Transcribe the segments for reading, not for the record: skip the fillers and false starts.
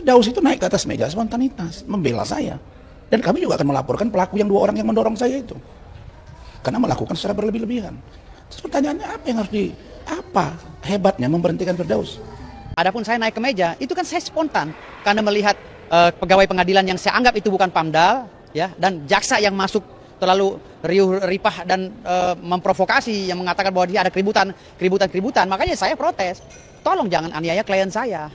Firdaus itu naik ke atas meja spontanitas, membela saya. Dan kami juga akan melaporkan pelaku yang 2 orang yang mendorong saya itu. Karena melakukan secara berlebih-lebihan. Terus pertanyaannya apa hebatnya memberhentikan Firdaus? Adapun saya naik ke meja, itu kan saya spontan. Karena melihat pegawai pengadilan yang saya anggap itu bukan PAMDAL, ya, dan jaksa yang masuk terlalu riuh ripah dan memprovokasi, yang mengatakan bahwa dia ada keributan. Makanya saya protes. Tolong jangan aniaya klien saya.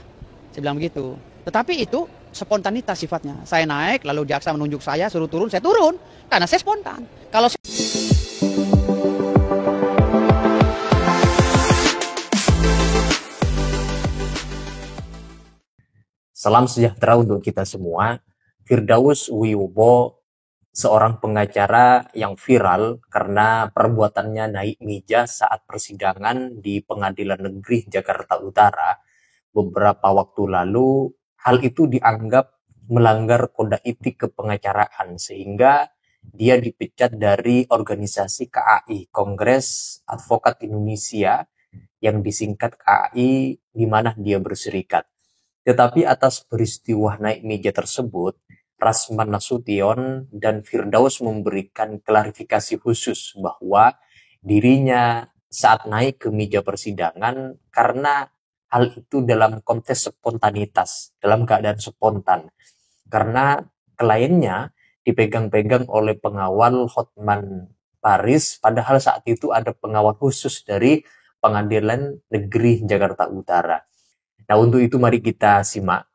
Saya bilang begitu. Tetapi itu spontanitas sifatnya. Saya naik, lalu jaksa menunjuk saya, suruh turun, saya turun. Karena saya spontan. Kalau Salam sejahtera untuk kita semua. Firdaus Wibowo, seorang pengacara yang viral karena perbuatannya naik meja saat persidangan di Pengadilan Negeri Jakarta Utara beberapa waktu lalu. Hal itu dianggap melanggar kode etik kepengacaraan sehingga dia dipecat dari organisasi KAI, Kongres Advokat Indonesia, yang disingkat KAI, di mana dia berserikat. Tetapi atas peristiwa naik meja tersebut, Rasman Nasution dan Firdaus memberikan klarifikasi khusus bahwa dirinya saat naik ke meja persidangan karena hal itu dalam konteks spontanitas, dalam keadaan spontan. Karena kliennya dipegang-pegang oleh pengawal Hotman Paris, padahal saat itu ada pengawal khusus dari Pengadilan Negeri Jakarta Utara. Nah, untuk itu mari kita simak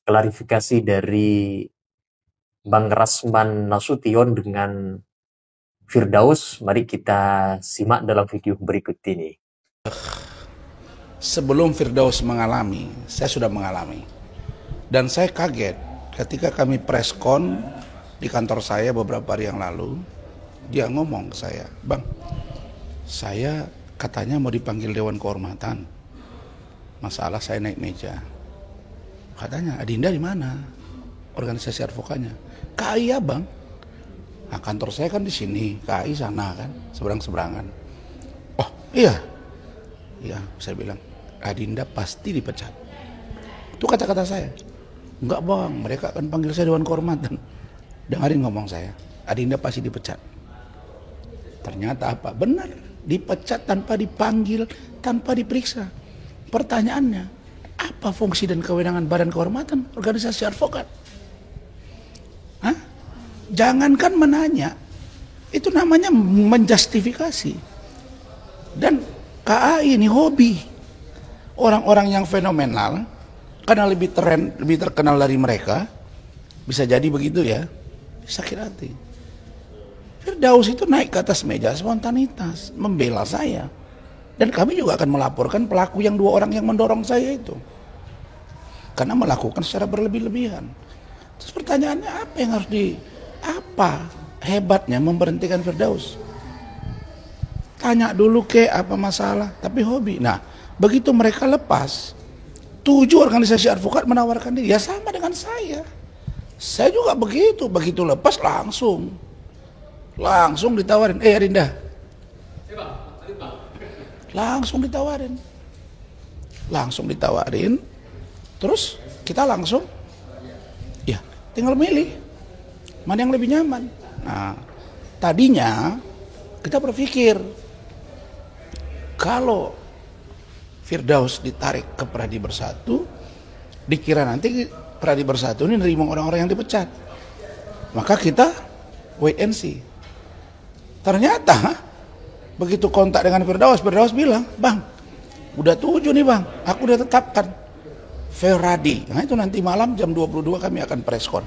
klarifikasi dari Bang Rasman Nasution dengan Firdaus. Mari kita simak dalam video berikut ini. Sebelum Firdaus mengalami, saya sudah mengalami. Dan saya kaget ketika kami preskon di kantor saya beberapa hari yang lalu. Dia ngomong ke saya, "Bang, saya katanya mau dipanggil Dewan Kehormatan. Masalah saya naik meja." Katanya, "Adinda di mana? Organisasi advokatnya." "KAI ya, Bang." Nah, kantor saya kan di sini, KAI sana kan, seberang-seberangan. "Oh, iya." "Iya," saya bilang, "Adinda pasti dipecat." Itu kata-kata saya. "Enggak, Bang, mereka akan panggil saya Dewan Kehormatan." Dengarin ngomong saya, "Adinda pasti dipecat." Ternyata apa? Benar, dipecat tanpa dipanggil, tanpa diperiksa. Pertanyaannya, apa fungsi dan kewenangan Badan Kehormatan organisasi advokat? Hah? Jangankan menanya, itu namanya menjustifikasi. Dan KAI ini hobi. Orang-orang yang fenomenal, karena lebih terkenal dari mereka, bisa jadi begitu ya, sakit hati. Firdaus itu naik ke atas meja spontanitas, membela saya. Dan kami juga akan melaporkan pelaku yang 2 orang yang mendorong saya itu. Karena melakukan secara berlebih-lebihan. Terus pertanyaannya apa hebatnya memberhentikan Firdaus? Tanya dulu apa masalah, tapi hobi. Nah, begitu mereka lepas, 7 organisasi advokat menawarkan diri. Ya sama dengan saya. Saya juga begitu lepas langsung ditawarin, Adinda. Langsung ditawarin. Terus kita langsung, ya tinggal milih mana yang lebih nyaman. Nah, tadinya kita berpikir kalau Firdaus ditarik ke Pradi Bersatu, dikira nanti Pradi Bersatu ini nerima orang-orang yang dipecat. Maka kita wait and see. Ternyata begitu kontak dengan Firdaus bilang, "Bang, udah 7 nih, Bang, aku udah tetapkan Ferradi." Nah, itu nanti malam jam 22 kami akan preskon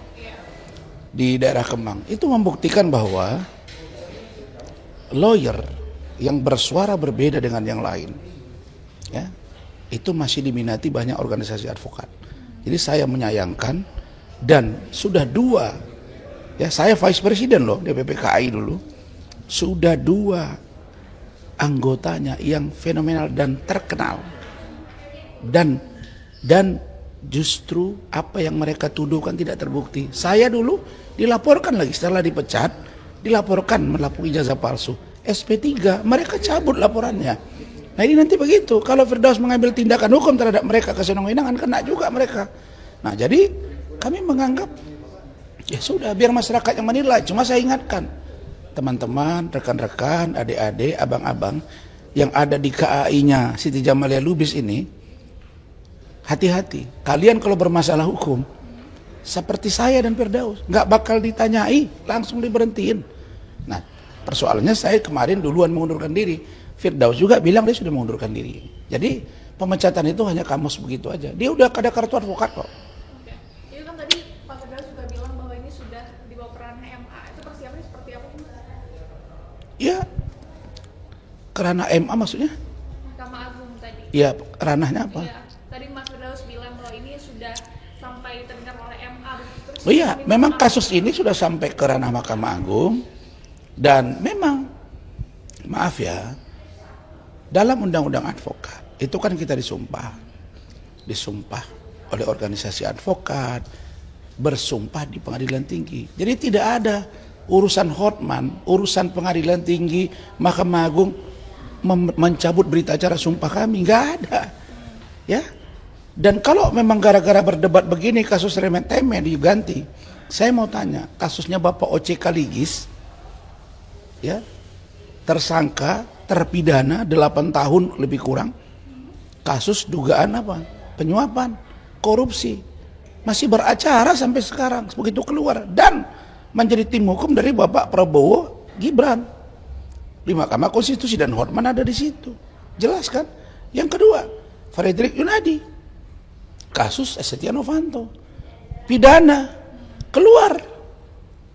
di daerah Kemang. Itu membuktikan bahwa lawyer yang bersuara berbeda dengan yang lain, ya, itu masih diminati banyak organisasi advokat. Jadi saya menyayangkan, dan sudah 2, ya, saya vice president loh DPP KAI dulu, sudah 2 anggotanya yang fenomenal dan terkenal, dan justru apa yang mereka tuduhkan tidak terbukti. Saya dulu dilaporkan lagi setelah dipecat, dilaporkan melakukan ijazah palsu, SP3, mereka cabut laporannya. Nah, ini nanti begitu, kalau Firdaus mengambil tindakan hukum terhadap mereka kesenang-wenangan, kena juga mereka. Nah, jadi kami menganggap ya sudah biar masyarakat yang menilai. Cuma saya ingatkan teman-teman, rekan-rekan, adik-adik, abang-abang yang ada di KAI-nya Siti Jamalia Lubis ini, hati-hati. Kalian kalau bermasalah hukum seperti saya dan Firdaus, nggak bakal ditanyai, langsung diberhentiin. Nah, persoalannya saya kemarin duluan mengundurkan diri. Firdaus juga bilang dia sudah mengundurkan diri. Jadi pemecatan itu hanya kamus begitu aja. Dia udah ada kartu advokat kok. Oke. Itu kan tadi Pak Firdaus juga bilang bahwa ini sudah dibawa ke ranah MA. Itu persiapannya seperti apa sih, Mas? Ya, kerana MA maksudnya? Mahkamah Agung tadi. Ya, ranahnya apa? Iya. Tadi Mas Firdaus bilang bahwa ini sudah sampai terdengar oleh MA. Terus Oh iya, meminta memang maaf. kasus ini sudah sampai ke ranah Mahkamah Agung. Dan memang, maaf ya, dalam undang-undang advokat, itu kan kita disumpah oleh organisasi advokat, bersumpah di pengadilan tinggi. Jadi tidak ada urusan Hotman, urusan pengadilan tinggi, Mahkamah Agung mencabut berita acara sumpah kami, nggak ada. Ya. Dan kalau memang gara-gara berdebat begini kasus remeh-temeh diganti, saya mau tanya, kasusnya Bapak OC Kaligis, ya, tersangka, terpidana 8 tahun lebih kurang, kasus dugaan apa? Penyuapan, korupsi, masih beracara sampai sekarang, begitu keluar, dan menjadi tim hukum dari Bapak Prabowo Gibran di Mahkamah Konstitusi, dan Hotman ada di situ, jelas kan? Yang kedua, Fredrik Yunadi, kasus Setia Novanto, pidana, keluar,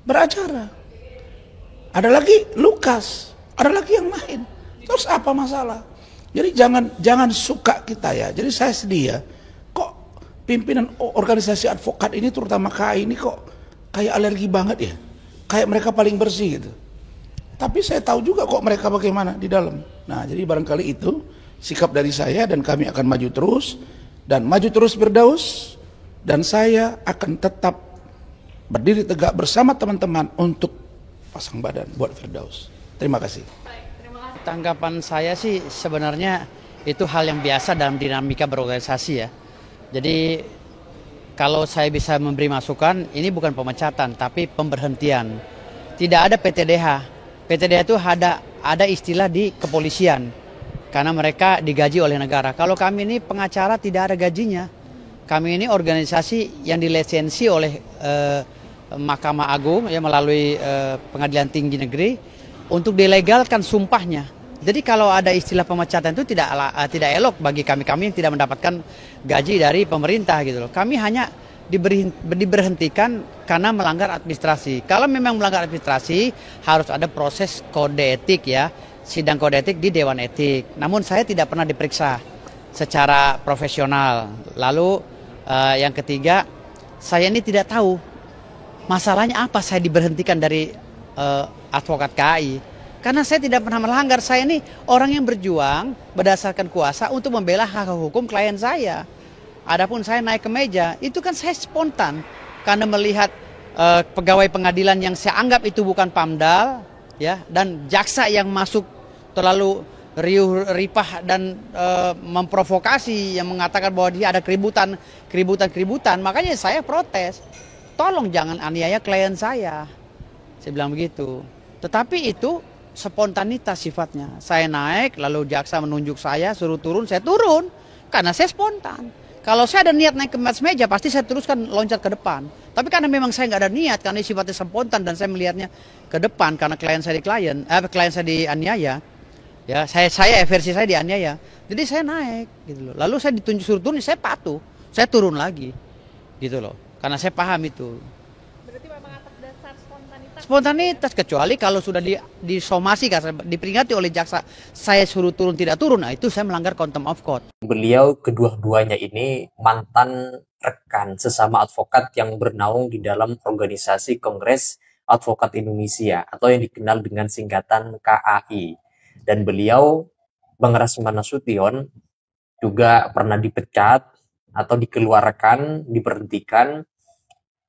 beracara. Ada lagi Lukas, ada lagi yang lain. Terus apa masalah? Jadi jangan suka kita ya. Jadi saya sedih ya. Kok pimpinan organisasi advokat ini, terutama KAI ini, kok kayak alergi banget ya. Kayak mereka paling bersih gitu. Tapi saya tahu juga kok mereka bagaimana di dalam. Nah, jadi barangkali itu sikap dari saya, dan kami akan maju terus. Dan maju terus Firdaus. Dan saya akan tetap berdiri tegak bersama teman-teman untuk pasang badan buat Firdaus. Terima kasih. Baik, terima kasih. Tanggapan saya sih sebenarnya itu hal yang biasa dalam dinamika berorganisasi ya. Jadi kalau saya bisa memberi masukan, ini bukan pemecatan tapi pemberhentian. Tidak ada PTDH. PTDH itu ada istilah di kepolisian karena mereka digaji oleh negara. Kalau kami ini pengacara tidak ada gajinya. Kami ini organisasi yang dilisensi oleh Mahkamah Agung ya, melalui Pengadilan Tinggi Negeri untuk dilegalkan sumpahnya. Jadi kalau ada istilah pemecatan itu tidak elok bagi kami yang tidak mendapatkan gaji dari pemerintah gitu loh. Kami hanya diberhentikan karena melanggar administrasi. Kalau memang melanggar administrasi harus ada proses kode etik ya, sidang kode etik di Dewan Etik. Namun saya tidak pernah diperiksa secara profesional. Lalu yang ketiga, saya ini tidak tahu masalahnya apa saya diberhentikan dari advokat KAI. Karena saya tidak pernah melanggar. Saya ini orang yang berjuang berdasarkan kuasa untuk membela hak hukum klien saya. Adapun saya naik ke meja, itu kan saya spontan. Karena melihat pegawai pengadilan yang saya anggap itu bukan PAMDAL, ya, dan jaksa yang masuk terlalu riuh ripah dan memprovokasi, yang mengatakan bahwa dia ada keributan. Makanya saya protes. Tolong jangan aniaya klien saya bilang begitu. Tetapi itu spontanitas sifatnya. Saya naik, lalu jaksa menunjuk saya, suruh turun, saya turun. Karena saya spontan. Kalau saya ada niat naik ke atas meja, pasti saya teruskan loncat ke depan. Tapi karena memang saya nggak ada niat, karena sifatnya spontan dan saya melihatnya ke depan, karena klien saya dianiaya, ya versi saya dianiaya. Jadi saya naik, gitu loh. Lalu saya ditunjuk suruh turun, saya patuh, saya turun lagi, gitu loh. Karena saya paham itu. Berarti memang atas dasar spontanitas. Spontanitas, kecuali kalau sudah disomasi, diperingati oleh jaksa, saya suruh turun tidak turun, nah itu saya melanggar contempt of court. Beliau kedua-duanya ini mantan rekan sesama advokat yang bernaung di dalam organisasi Kongres Advokat Indonesia atau yang dikenal dengan singkatan KAI. Dan beliau, Bang Rasman Nasution, juga pernah dipecat atau dikeluarkan, diberhentikan.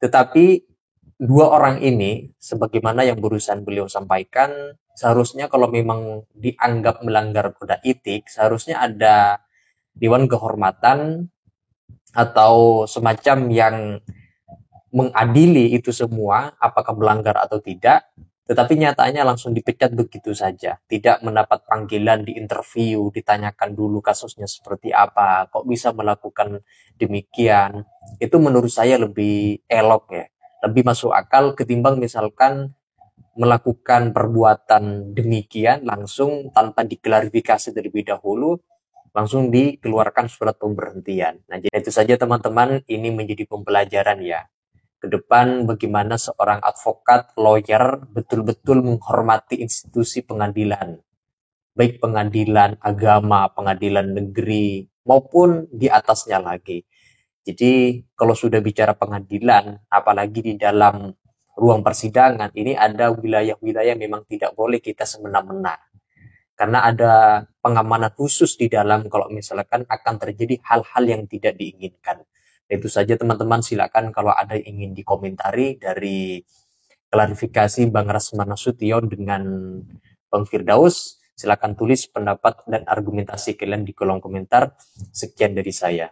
Tetapi dua orang ini, sebagaimana yang barusan beliau sampaikan, seharusnya kalau memang dianggap melanggar kode etik, seharusnya ada Dewan Kehormatan atau semacam yang mengadili itu semua, apakah melanggar atau tidak, tetapi nyatanya langsung dipecat begitu saja, tidak mendapat panggilan di interview, ditanyakan dulu kasusnya seperti apa, kok bisa melakukan demikian. Itu menurut saya lebih elok ya, lebih masuk akal ketimbang misalkan melakukan perbuatan demikian langsung tanpa diklarifikasi terlebih dahulu, langsung dikeluarkan surat pemberhentian. Nah, jadi itu saja teman-teman, ini menjadi pembelajaran ya ke depan bagaimana seorang advokat, lawyer betul-betul menghormati institusi pengadilan, baik pengadilan agama, pengadilan negeri, maupun di atasnya lagi. Jadi kalau sudah bicara pengadilan, apalagi di dalam ruang persidangan, ini ada wilayah-wilayah memang tidak boleh kita semena-mena. Karena ada pengamanan khusus di dalam kalau misalkan akan terjadi hal-hal yang tidak diinginkan. Itu saja teman-teman, silakan kalau ada yang ingin dikomentari dari klarifikasi Bang Rasman Nasution dengan Bang Firdaus, silakan tulis pendapat dan argumentasi kalian di kolom komentar. Sekian dari saya.